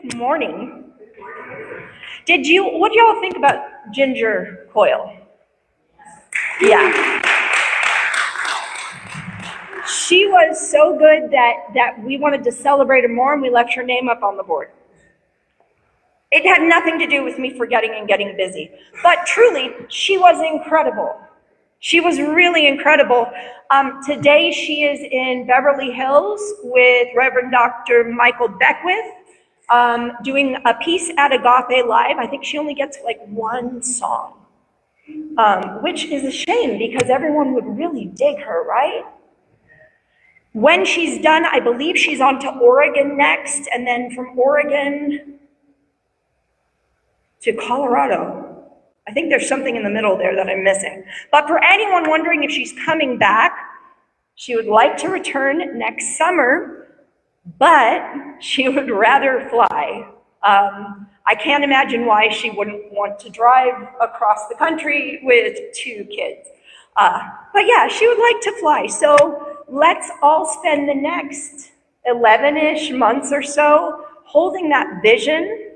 Good morning. What do y'all think about Ginger Coyle? Yeah. She was so good that we wanted to celebrate her more, and we left her name up on the board. It had nothing to do with me forgetting and getting busy. But truly, she was incredible. She was really incredible. Today she is in Beverly Hills with Reverend Dr. Michael Beckwith, doing a piece at Agape Live. I think she only gets like one song, which is a shame because everyone would really dig her, right? When she's done, I believe she's on to Oregon next, and then from Oregon to Colorado. I think there's something in the middle there that I'm missing. But for anyone wondering if she's coming back, she would like to return next summer, but she would rather fly. I can't imagine why she wouldn't want to drive across the country with 2 kids. But yeah, she would like to fly. So let's all spend the next 11-ish months or so holding that vision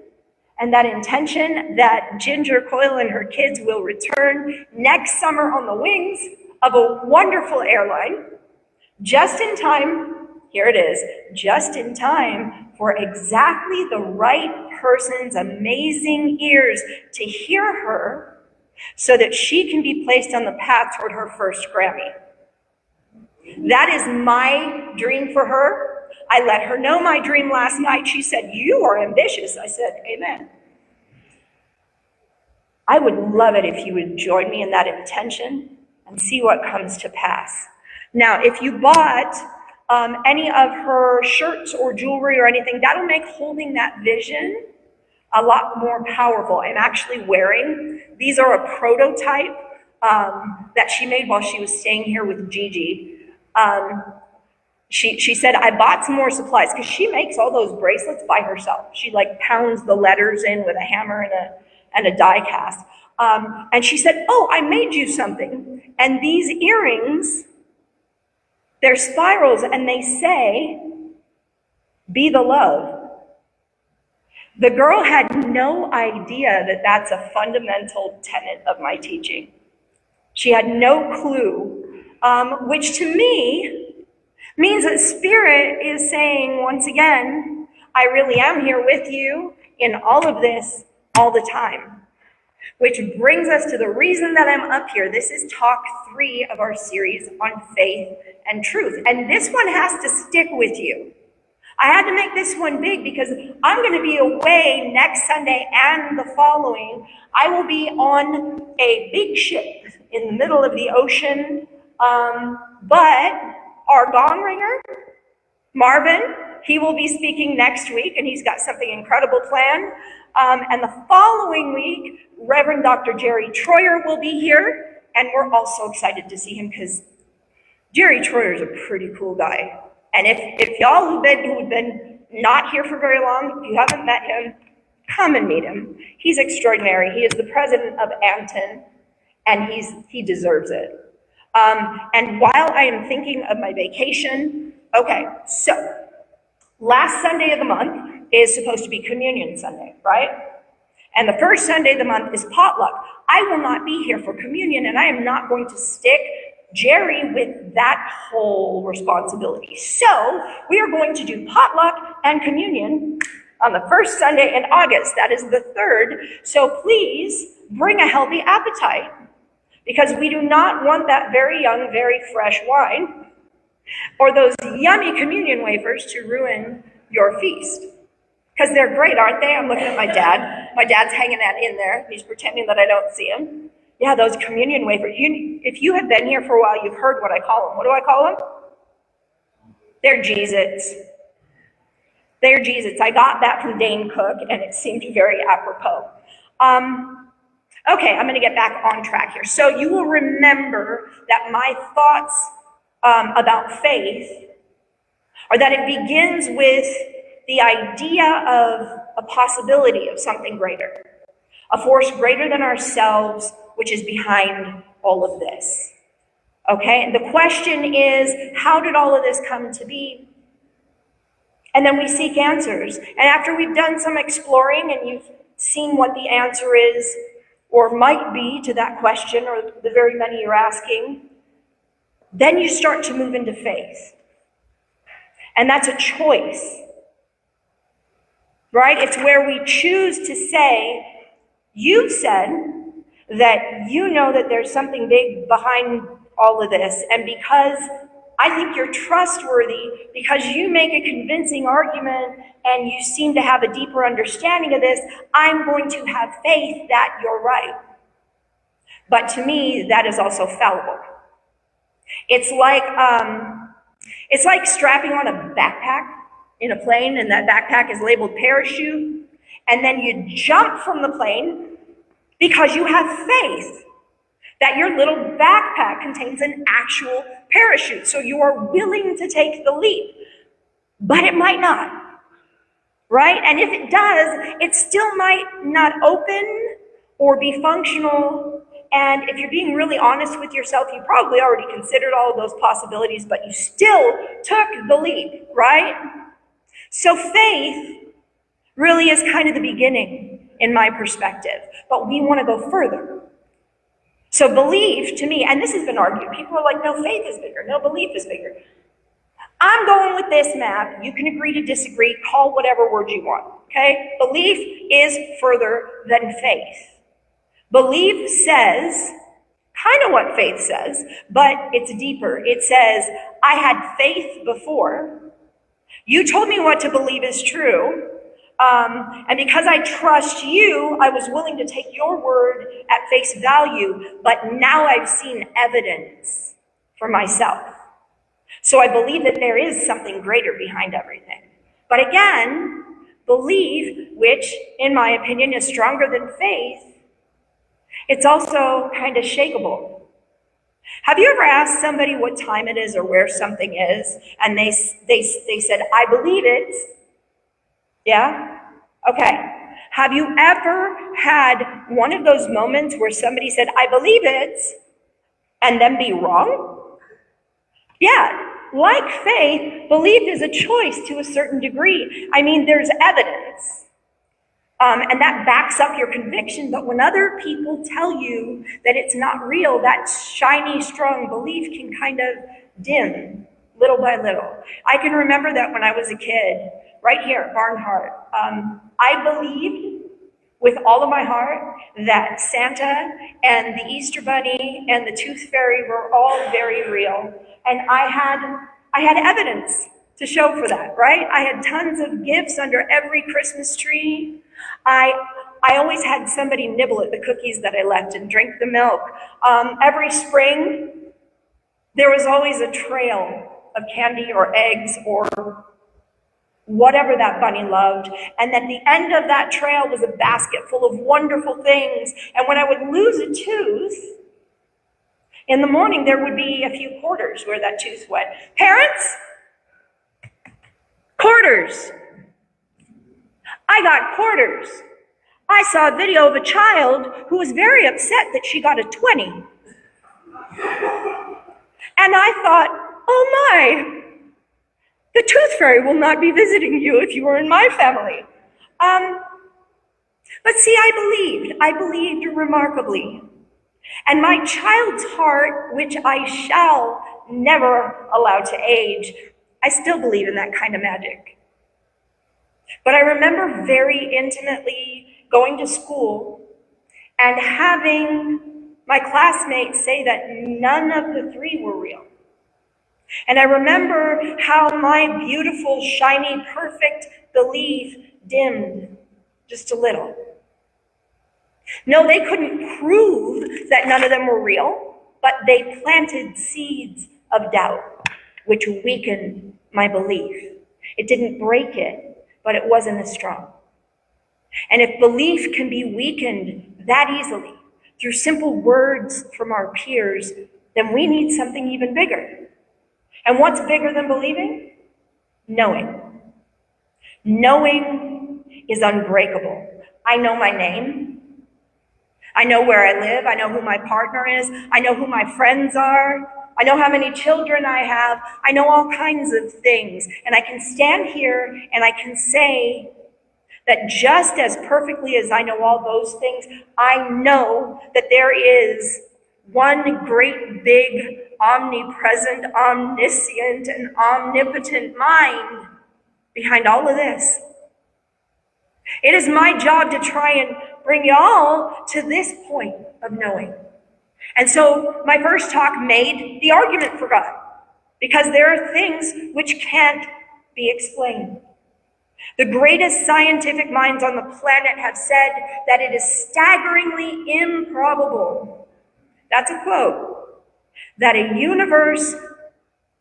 and that intention that Ginger Coyle and her kids will return next summer on the wings of a wonderful airline, just in time, here it is, just in time for exactly the right person's amazing ears to hear her so that she can be placed on the path toward her first Grammy. That is my dream for her. I let her know my dream last night. She said, "You are ambitious." I said, "Amen." I would love it if you would join me in that intention and see what comes to pass. Now, if you bought any of her shirts or jewelry or anything, that'll make holding that vision a lot more powerful. I'm actually wearing, these are a prototype that she made while she was staying here with Gigi. She said, I bought some more supplies because she makes all those bracelets by herself. She like pounds the letters in with a hammer and a die cast. And she said, "Oh, I made you something." And these earrings, they're spirals and they say, "Be the love." The girl had no idea that that's a fundamental tenet of my teaching. She had no clue, which to me means that Spirit is saying, once again, I really am here with you in all of this all the time. Which brings us to the reason that I'm up here. This is talk 3 of our series on faith and truth. And this one has to stick with you. I had to make this one big because I'm going to be away next Sunday and the following. I will be on a big ship in the middle of the ocean. But our gong ringer, Marvin, he will be speaking next week, and he's got something incredible planned. And the following week, Reverend Dr. Jerry Troyer will be here, and we're all so excited to see him because Jerry Troyer is a pretty cool guy. And if y'all who've been not here for very long, if you haven't met him, come and meet him. He's extraordinary. He is the president of Anton, and he deserves it. And while I am thinking of my vacation, okay, so last Sunday of the month is supposed to be Communion Sunday, right? And the first Sunday of the month is potluck. I will not be here for communion, and I am not going to stick Jerry with that whole responsibility. So we are going to do potluck and communion on the first Sunday in August. That is the 3rd. So please bring a healthy appetite, because we do not want that very young, very fresh wine or those yummy communion wafers to ruin your feast. Because they're great, aren't they? I'm looking at my dad. My dad's hanging that in there. He's pretending that I don't see him. Yeah, those communion wafers. If you have been here for a while, you've heard what I call them. What do I call them? They're Jeez-Its. They're Jeez-Its. I got that from Dane Cook, and it seemed very apropos. Okay, I'm going to get back on track here. So you will remember that my thoughts about faith are that it begins with the idea of a possibility of something greater, a force greater than ourselves, which is behind all of this. Okay, and the question is, how did all of this come to be? And then we seek answers. And after we've done some exploring and you've seen what the answer is or might be to that question or the very many you're asking, then you start to move into faith. And that's a choice, right? It's where we choose to say, you said that you know that there's something big behind all of this, and because I think you're trustworthy, because you make a convincing argument and you seem to have a deeper understanding of this, I'm going to have faith that you're right. But to me, that is also fallible. It's like strapping on a backpack in a plane, and that backpack is labeled parachute, and then you jump from the plane because you have faith that your little backpack contains an actual parachute. So you are willing to take the leap, but it might not, right? And if it does, it still might not open or be functional. And if you're being really honest with yourself, you probably already considered all of those possibilities, but you still took the leap, right? So faith really is kind of the beginning in my perspective, but we want to go further. So belief, to me, and this has been argued, people are like, no, faith is bigger, no, belief is bigger. I'm going with this map. You can agree to disagree, call whatever word you want, okay? Belief is further than faith. Belief says kind of what faith says, but it's deeper. It says, I had faith before. You told me what to believe is true. And because I trust you, I was willing to take your word at face value, but now I've seen evidence for myself. So I believe that there is something greater behind everything. But again, belief, which in my opinion is stronger than faith, it's also kind of shakeable. Have you ever asked somebody what time it is or where something is, and they said, I believe it? Yeah? Okay. Have you ever had one of those moments where somebody said, I believe it, and then be wrong? Yeah. Like faith, belief is a choice to a certain degree. I mean, there's evidence. And that backs up your conviction. But when other people tell you that it's not real, that shiny, strong belief can kind of dim little by little. I can remember that when I was a kid, right here at Barnhart, I believed with all of my heart that Santa and the Easter Bunny and the Tooth Fairy were all very real. And I had evidence to show for that, right? I had tons of gifts under every Christmas tree. I always had somebody nibble at the cookies that I left and drink the milk. Every spring, there was always a trail of candy or eggs or whatever that bunny loved. And at the end of that trail was a basket full of wonderful things. And when I would lose a tooth, in the morning there would be a few quarters where that tooth went. Parents? Quarters. I got quarters. I saw a video of a child who was very upset that she got a 20. And I thought, oh my, the Tooth Fairy will not be visiting you if you were in my family. But see, I believed remarkably. And my child's heart, which I shall never allow to age, I still believe in that kind of magic. But I remember very intimately going to school and having my classmates say that none of the three were real. And I remember how my beautiful, shiny, perfect belief dimmed just a little. No, they couldn't prove that none of them were real, but they planted seeds of doubt, which weakened my belief. It didn't break it, but it wasn't as strong. And if belief can be weakened that easily through simple words from our peers, then we need something even bigger. And what's bigger than believing? Knowing. Knowing is unbreakable. I know my name. I know where I live. I know who my partner is. I know who my friends are. I know how many children I have. I know all kinds of things. And I can stand here and I can say that just as perfectly as I know all those things, I know that there is one great, big, omnipresent, omniscient, and omnipotent mind behind all of this. It is my job to try and bring y'all to this point of knowing. And so my first talk made the argument for God, because there are things which can't be explained. The greatest scientific minds on the planet have said that it is staggeringly improbable, that's a quote, that a universe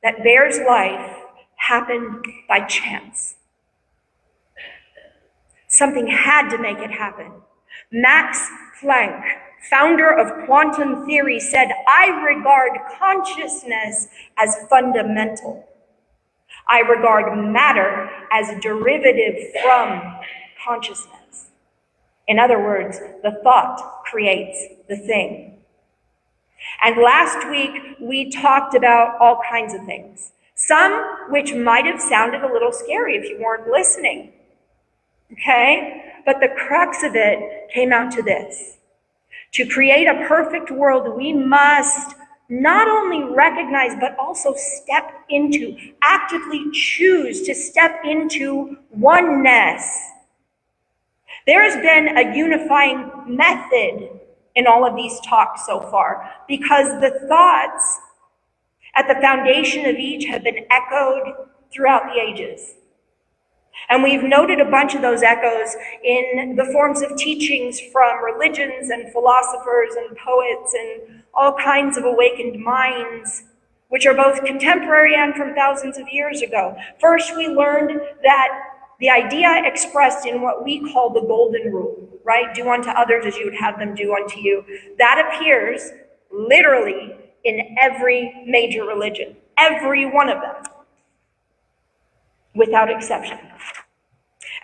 that bears life happened by chance. Something had to make it happen. Max Planck, founder of quantum theory, said, "I regard consciousness as fundamental. I regard matter as derivative from consciousness." In other words, the thought creates the thing. And last week, we talked about all kinds of things, some which might have sounded a little scary if you weren't listening. Okay? But the crux of it came out to this. To create a perfect world, we must not only recognize, but also step into, actively choose to step into oneness. There has been a unifying method in all of these talks so far, because the thoughts at the foundation of each have been echoed throughout the ages. And we've noted a bunch of those echoes in the forms of teachings from religions and philosophers and poets and all kinds of awakened minds, which are both contemporary and from thousands of years ago. First, we learned that the idea expressed in what we call the golden rule, right? Do unto others as you would have them do unto you. That appears literally in every major religion, every one of them, without exception.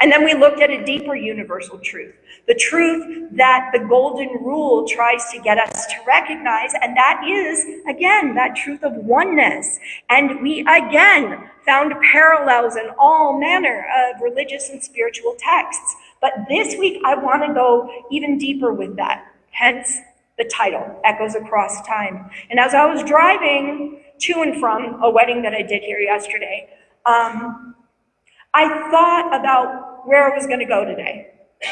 And then we looked at a deeper universal truth, the truth that the golden rule tries to get us to recognize, and that is, again, that truth of oneness. And we, again, found parallels in all manner of religious and spiritual texts. But this week, I want to go even deeper with that, hence the title, Echoes Across Time. And as I was driving to and from a wedding that I did here yesterday, I thought about where I was going to go today,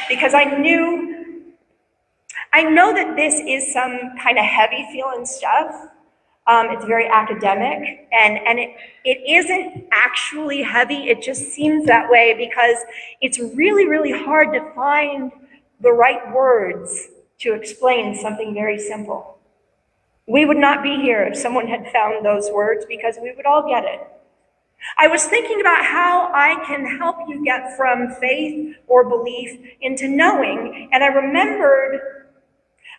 because I know that this is some kind of heavy feeling stuff. It's very academic, and it isn't actually heavy. It just seems that way because it's really, really hard to find the right words to explain something very simple. We would not be here if someone had found those words, because we would all get it. I was thinking about how I can help you get from faith or belief into knowing, and I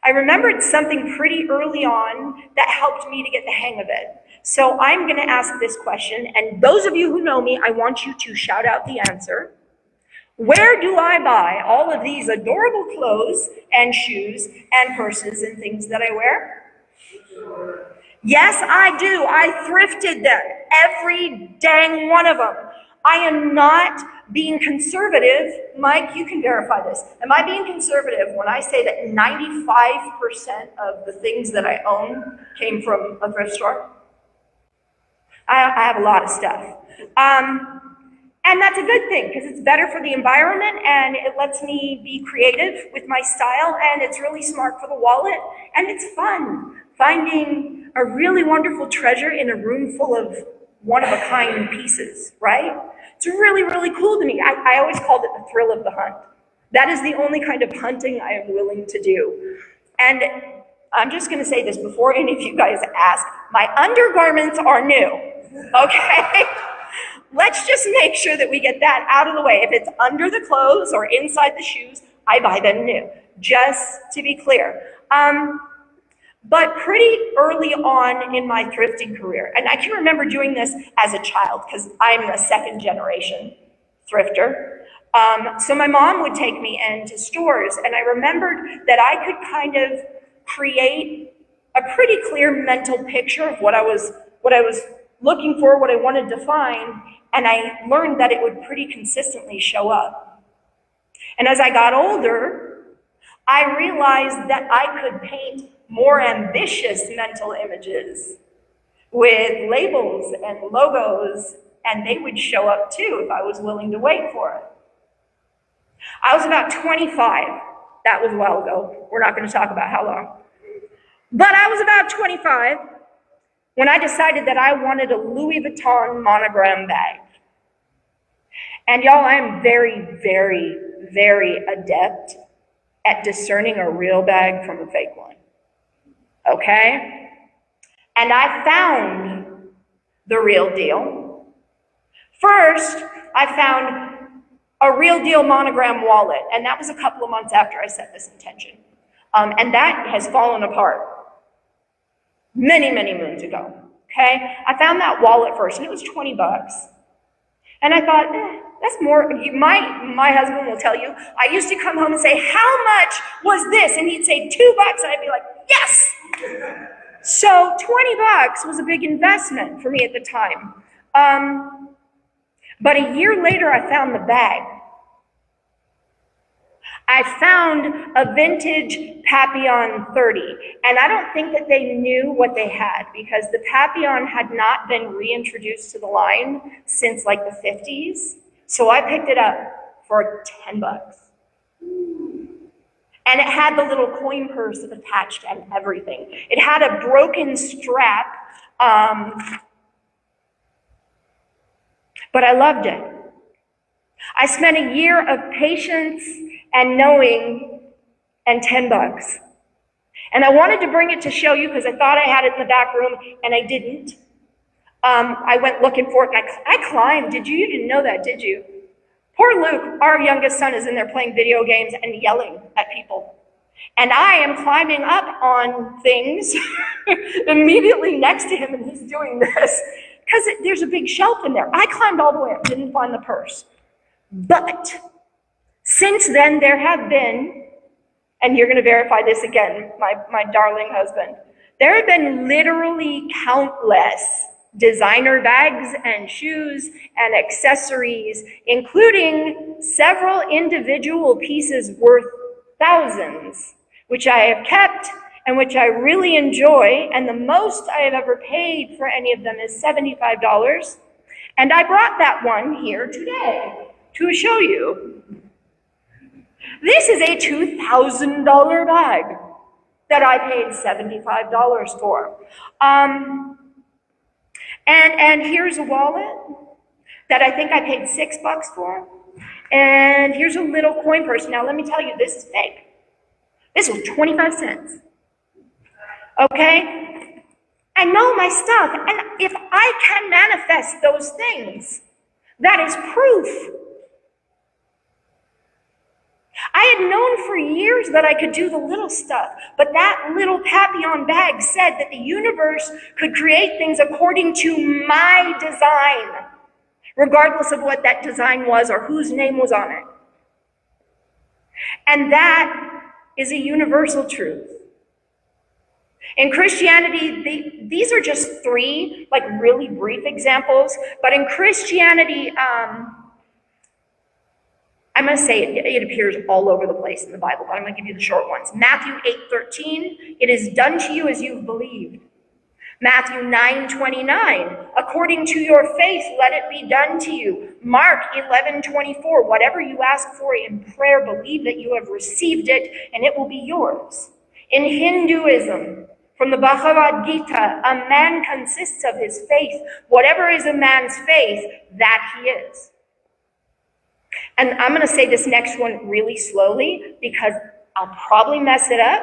remembered something pretty early on that helped me to get the hang of it. So I'm going to ask this question, and those of you who know me, I want you to shout out the answer. Where do I buy all of these adorable clothes and shoes and purses and things that I wear? Yes, I do. I thrifted them, every dang one of them. I am not being conservative. Mike, you can verify this. Am I being conservative when I say that 95% of the things that I own came from a thrift store? I have a lot of stuff. And that's a good thing, because it's better for the environment and it lets me be creative with my style, and it's really smart for the wallet, and it's fun finding a really wonderful treasure in a room full of one-of-a-kind pieces, right? It's really, really cool to me. I always called it the thrill of the hunt. That is the only kind of hunting I am willing to do. And I'm just going to say this before any of you guys ask. My undergarments are new, okay? Let's just make sure that we get that out of the way. If it's under the clothes or inside the shoes, I buy them new, just to be clear. But pretty early on in my thrifting career, and I can remember doing this as a child because I'm a second generation thrifter. So my mom would take me into stores, and I remembered that I could kind of create a pretty clear mental picture of what I was looking for, what I wanted to find, and I learned that it would pretty consistently show up. And as I got older, I realized that I could paint more ambitious mental images with labels and logos, and they would show up too if I was willing to wait for it. I was about 25. That was a while ago. We're not going to talk about how long. But I was about 25 when I decided that I wanted a Louis Vuitton monogram bag. And y'all, I am very, very, very adept at discerning a real bag from a fake one. Okay? And I found the real deal. First, I found a real deal monogram wallet, and that was a couple of months after I set this intention. And that has fallen apart many, many moons ago. Okay? I found that wallet first, and it was 20 bucks. And I thought, that's more, my husband will tell you, I used to come home and say, how much was this? And he'd say $2, and I'd be like, yes! So 20 bucks was a big investment for me at the time. But a year later, I found the bag. I found a vintage Papillon 30, and I don't think that they knew what they had because the Papillon had not been reintroduced to the line since like the 50s. So I picked it up for 10 bucks. And it had the little coin purse attached and everything. It had a broken strap, but I loved it. I spent a year of patience and knowing and 10 bucks. And I wanted to bring it to show you because I thought I had it in the back room and I didn't. I went looking for it and I climbed. You didn't know that, did you? Poor Luke, our youngest son, is in there playing video games and yelling at people. And I am climbing up on things immediately next to him and he's doing this because there's a big shelf in there. I climbed all the way up, didn't find the purse. But since then, there have been, and you're going to verify this again, my darling husband, there have been literally countless designer bags and shoes and accessories, including several individual pieces worth thousands, which I have kept and which I really enjoy. And the most I have ever paid for any of them is $75. And I brought that one here today to show you. This is a $2,000 bag that I paid $75 for. And here's a wallet that I think I paid $6 for. And here's a little coin purse. Now let me tell you, this is fake. This was 25 cents. Okay? I know my stuff. And if I can manifest those things, that is proof. I had known for years that I could do the little stuff, but that little Papillon bag said that the universe could create things according to my design, regardless of what that design was or whose name was on it. And that is a universal truth. In Christianity, these are just three, like really brief examples, but in Christianity, I'm going to say it appears all over the place in the Bible, but I'm going to give you the short ones. Matthew 8:13, it is done to you as you've believed. Matthew 9:29, according to your faith, let it be done to you. Mark 11:24, whatever you ask for in prayer, believe that you have received it and it will be yours. In Hinduism, from the Bhagavad Gita, a man consists of his faith. Whatever is a man's faith, that he is. And I'm going to say this next one really slowly because I'll probably mess it up.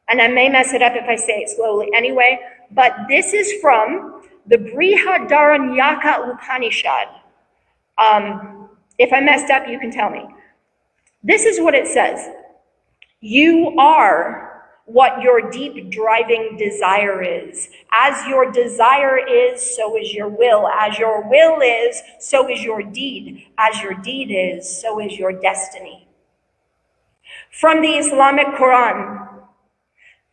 And I may mess it up if I say it slowly anyway. But this is from the Brihadaranyaka Upanishad. If I messed up, you can tell me. This is what it says. You are what your deep driving desire is. As your desire is, so is your will. As your will is, so is your deed. As your deed is, so is your destiny. From the Islamic Quran,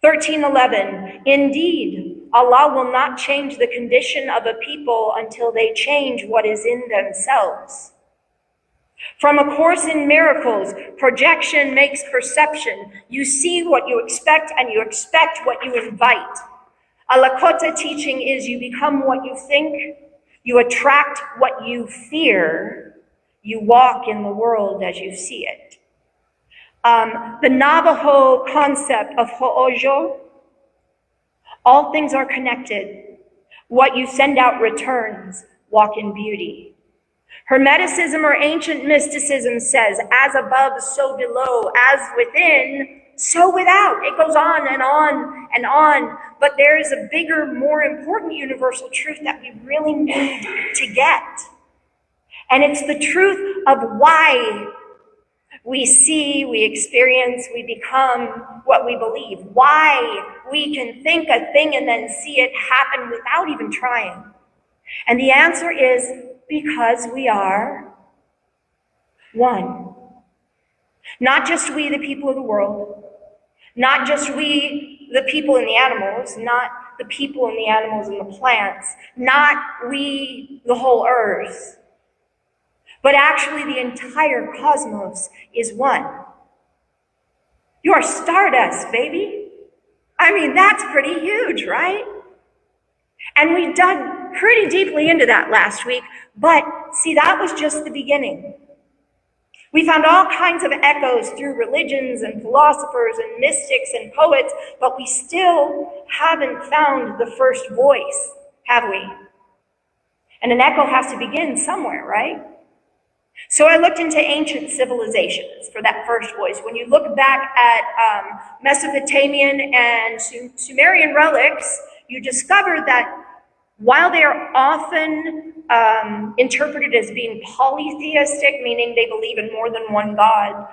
13:11, indeed, Allah will not change the condition of a people until they change what is in themselves. From A Course in Miracles, projection makes perception. You see what you expect and you expect what you invite. A Lakota teaching is you become what you think, you attract what you fear, you walk in the world as you see it. The Navajo concept of ho'ojo, all things are connected. What you send out returns, walk in beauty. Hermeticism or ancient mysticism says, as above, so below, as within, so without. It goes on and on and on. But there is a bigger, more important universal truth that we really need to get. And it's the truth of why we see, we experience, we become what we believe. Why we can think a thing and then see it happen without even trying. And the answer is because we are one. Not just we, the people of the world, not just we, the people and the animals, not the people and the animals and the plants, not we, the whole earth, but actually the entire cosmos is one. You're stardust, baby. I mean, that's pretty huge, right? And we dug pretty deeply into that last week, but see, that was just the beginning. We found all kinds of echoes through religions and philosophers and mystics and poets, but we still haven't found the first voice, have we? And an echo has to begin somewhere, right? So I looked into ancient civilizations for that first voice. When you look back at Mesopotamian and Sumerian relics, you discover that while they are often interpreted as being polytheistic, meaning they believe in more than one god,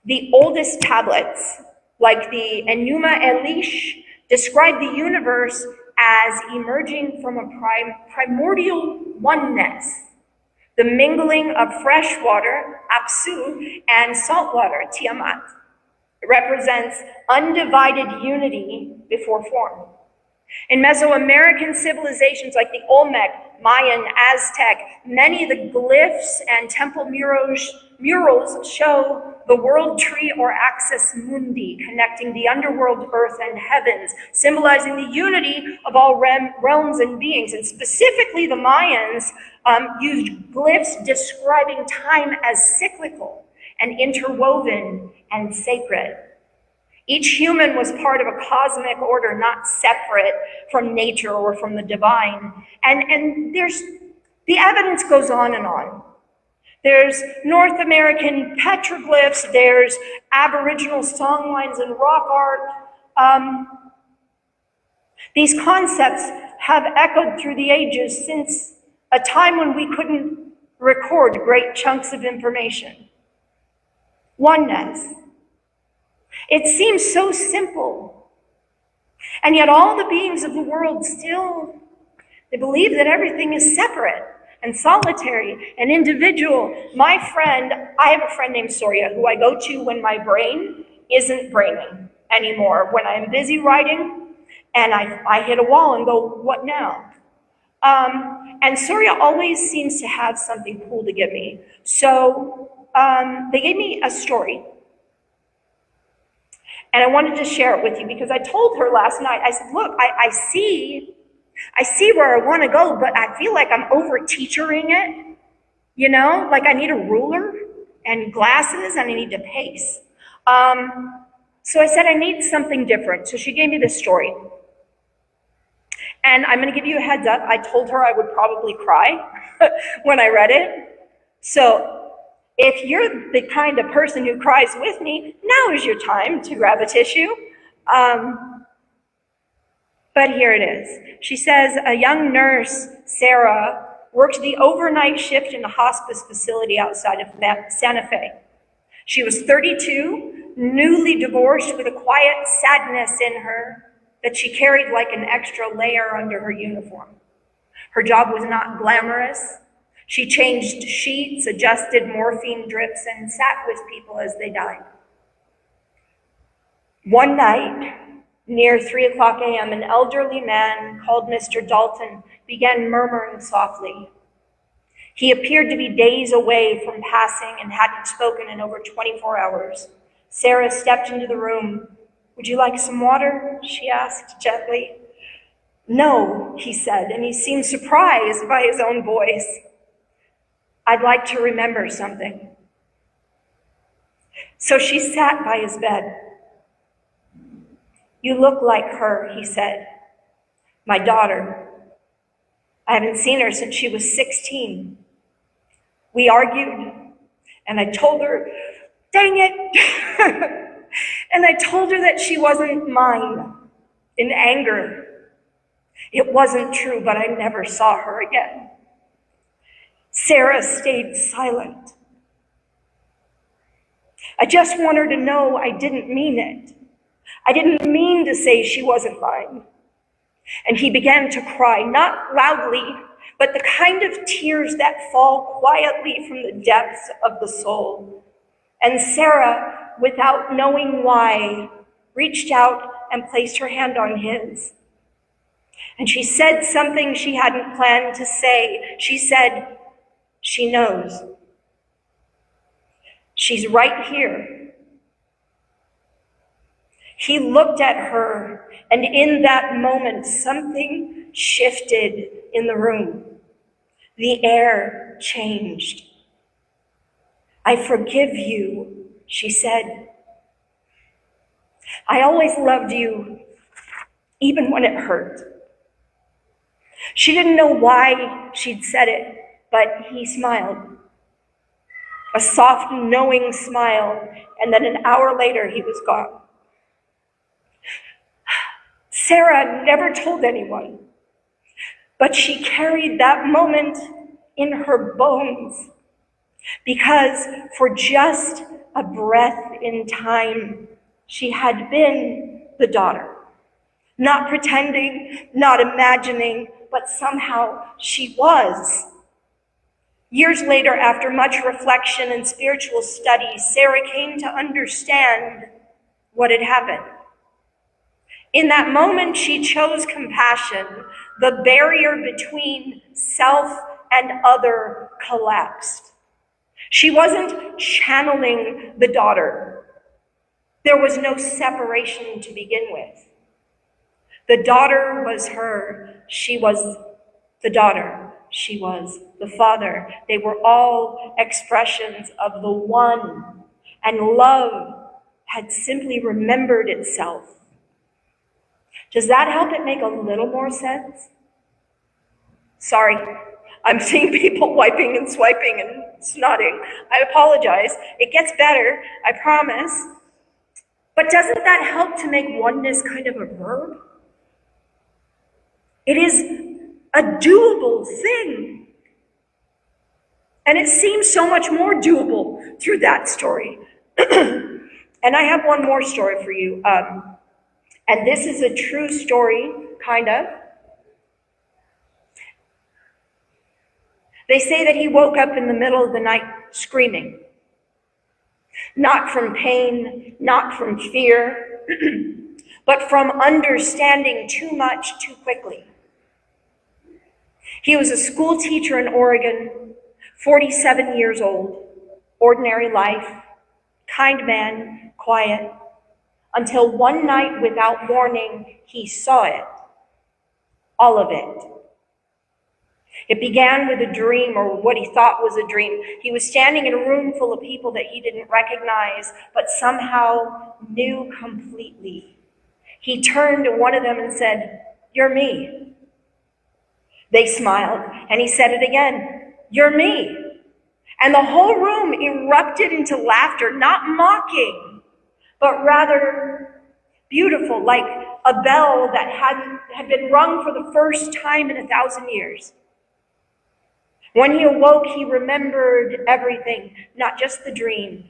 the oldest tablets, like the Enuma Elish, describe the universe as emerging from a primordial oneness. The mingling of fresh water, Apsu, and salt water, Tiamat. It represents undivided unity before form. In Mesoamerican civilizations like the Olmec, Mayan, Aztec, many of the glyphs and temple murals show the world tree or axis mundi, connecting the underworld, earth, and heavens, symbolizing the unity of all realms and beings. And specifically, the Mayans used glyphs describing time as cyclical and interwoven and sacred. Each human was part of a cosmic order, not separate from nature or from the divine. And there's, the evidence goes on and on. There's North American petroglyphs, there's Aboriginal songlines and rock art. These concepts have echoed through the ages since a time when we couldn't record great chunks of information. Oneness. It seems so simple. And yet all the beings of the world still, they believe that everything is separate and solitary and individual. I have a friend named Soria who I go to when my brain isn't braining anymore. When I'm busy writing and I hit a wall and go, what now? And Soria always seems to have something cool to give me. So they gave me a story. And I wanted to share it with you because I told her last night, I said, look, I see where I want to go, but I feel like I'm over-teachering it, you know? Like I need a ruler and glasses and I need to pace. So I said, I need something different. So she gave me this story. And I'm going to give you a heads up. I told her I would probably cry when I read it. So if you're the kind of person who cries with me, now is your time to grab a tissue. But here it is. She says, a young nurse, Sarah, worked the overnight shift in a hospice facility outside of Santa Fe. She was 32, newly divorced, with a quiet sadness in her that she carried like an extra layer under her uniform. Her job was not glamorous. She changed sheets, adjusted morphine drips, and sat with people as they died. One night, near 3 a.m., an elderly man called Mr. Dalton began murmuring softly. He appeared to be days away from passing and hadn't spoken in over 24 hours. Sarah stepped into the room. "Would you like some water?" she asked gently. "No," he said, and he seemed surprised by his own voice. "I'd like to remember something." So she sat by his bed. "You look like her," he said. "My daughter. I haven't seen her since she was 16. We argued, and I told her, dang it, and I told her that she wasn't mine in anger. It wasn't true, but I never saw her again." Sarah stayed silent. "I just want her to know I didn't mean it. I didn't mean to say she wasn't mine." And he began to cry, not loudly, but the kind of tears that fall quietly from the depths of the soul. And Sarah, without knowing why, reached out and placed her hand on his. And she said something she hadn't planned to say. She said, "She knows. She's right here." He looked at her, and in that moment, something shifted in the room. The air changed. "I forgive you," she said. "I always loved you, even when it hurt." She didn't know why she'd said it, but he smiled. A soft, knowing smile, and then an hour later, he was gone. Sarah never told anyone, but she carried that moment in her bones, because for just a breath in time, she had been the daughter. Not pretending, not imagining, but somehow she was. Years later, after much reflection and spiritual study, Sarah came to understand what had happened. In that moment, she chose compassion. The barrier between self and other collapsed. She wasn't channeling the daughter. There was no separation to begin with. The daughter was her. She was the daughter. She was the father. They were all expressions of the one. And love had simply remembered itself. Does that help it make a little more sense? Sorry, I'm seeing people wiping and swiping and snotting. I apologize. It gets better, I promise. But doesn't that help to make oneness kind of a verb? It is a doable thing. And it seems so much more doable through that story. And I have one more story for you. And this is a true story, kind of. They say that he woke up in the middle of the night screaming. Not from pain, not from fear, but from understanding too much too quickly. He was a school teacher in Oregon, 47 years old, ordinary life, kind man, quiet, until one night without warning, he saw it, all of it. It began with a dream, or what he thought was a dream. He was standing in a room full of people that he didn't recognize, but somehow knew completely. He turned to one of them and said, "You're me." They smiled, and he said it again, "You're me." And the whole room erupted into laughter, not mocking, but rather beautiful, like a bell that had been rung for the first time in 1,000 years. When he awoke, he remembered everything, not just the dream,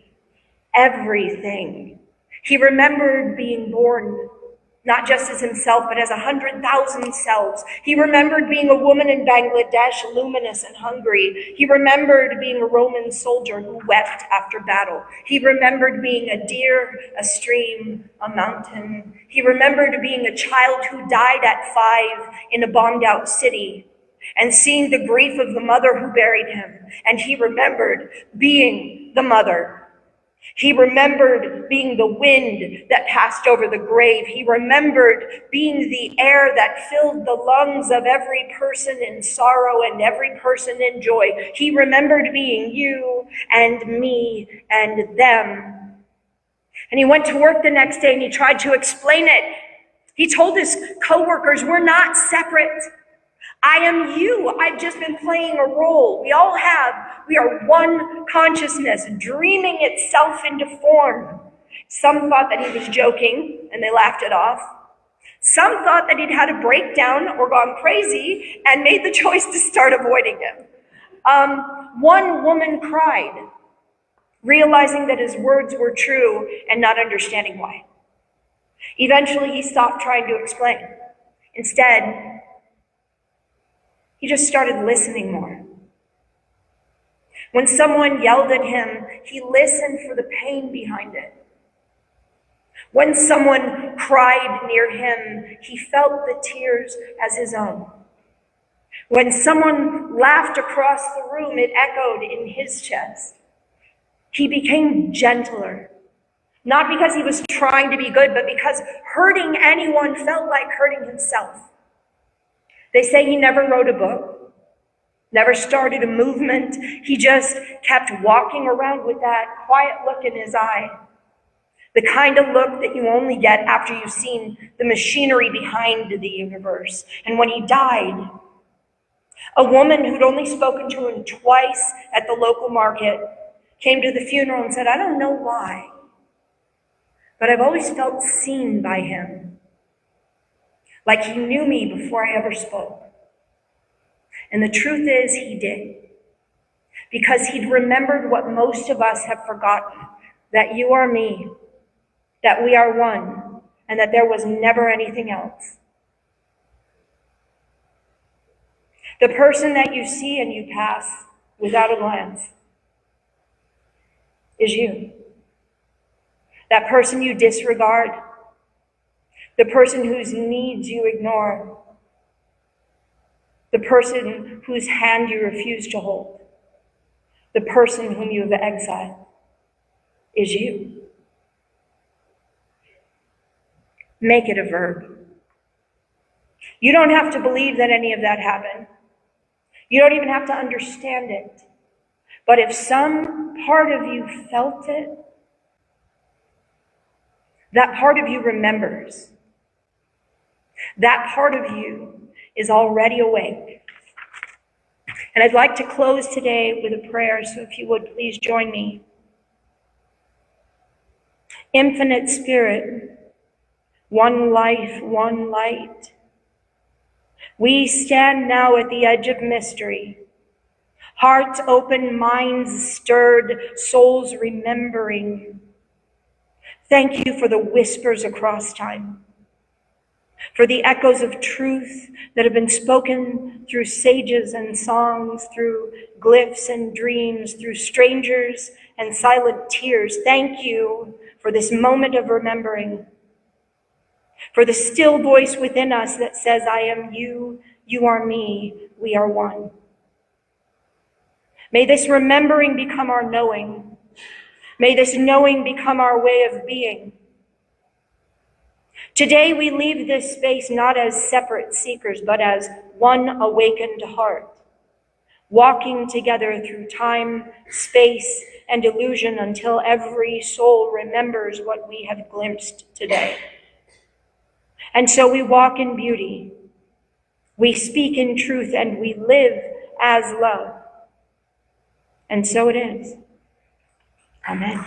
everything. He remembered being born. not just as himself, but as 100,000 selves. He remembered being a woman in Bangladesh, luminous and hungry. He remembered being a Roman soldier who wept after battle. He remembered being a deer, a stream, a mountain. He remembered being a child who died at 5 in a bombed out city and seeing the grief of the mother who buried him. And he remembered being the mother. He remembered being the wind that passed over the grave. He remembered being the air that filled the lungs of every person in sorrow and every person in joy. He remembered being you and me and them. And he went to work the next day and he tried to explain it. He told his coworkers, we're not separate. I am you. I've just been playing a role. We all have. We are one consciousness, dreaming itself into form. Some thought that he was joking, and they laughed it off. Some thought that he'd had a breakdown or gone crazy and made the choice to start avoiding him. One woman cried, realizing that his words were true and not understanding why. Eventually, he stopped trying to explain. Instead, he just started listening more. When someone yelled at him, he listened for the pain behind it. When someone cried near him, he felt the tears as his own. When someone laughed across the room, it echoed in his chest. He became gentler, not because he was trying to be good, but because hurting anyone felt like hurting himself. They say he never wrote a book, never started a movement. He just kept walking around with that quiet look in his eye, the kind of look that you only get after you've seen the machinery behind the universe. And when he died, a woman who'd only spoken to him twice at the local market came to the funeral and said, I don't know why, but I've always felt seen by him. Like he knew me before I ever spoke. And the truth is, he did. Because he'd remembered what most of us have forgotten, that you are me, that we are one, and that there was never anything else. The person that you see and you pass without a glance is you. That person you disregard, the person whose needs you ignore, the person whose hand you refuse to hold, the person whom you have exiled is you. Make it a verb. You don't have to believe that any of that happened. You don't even have to understand it. But if some part of you felt it, that part of you remembers. That part of you is already awake. And I'd like to close today with a prayer, so if you would please join me. Infinite Spirit, one life, one light. We stand now at the edge of mystery. Hearts open, minds stirred, souls remembering. Thank you for the whispers across time, for the echoes of truth that have been spoken through sages and songs, through glyphs and dreams, through strangers and silent tears. Thank you for this moment of remembering, for the still voice within us that says, I am you, you are me, we are one. May this remembering become our knowing. May this knowing become our way of being. Today we leave this space not as separate seekers, but as one awakened heart, walking together through time, space, and illusion until every soul remembers what we have glimpsed today. And so we walk in beauty, we speak in truth, and we live as love. And so it is. Amen.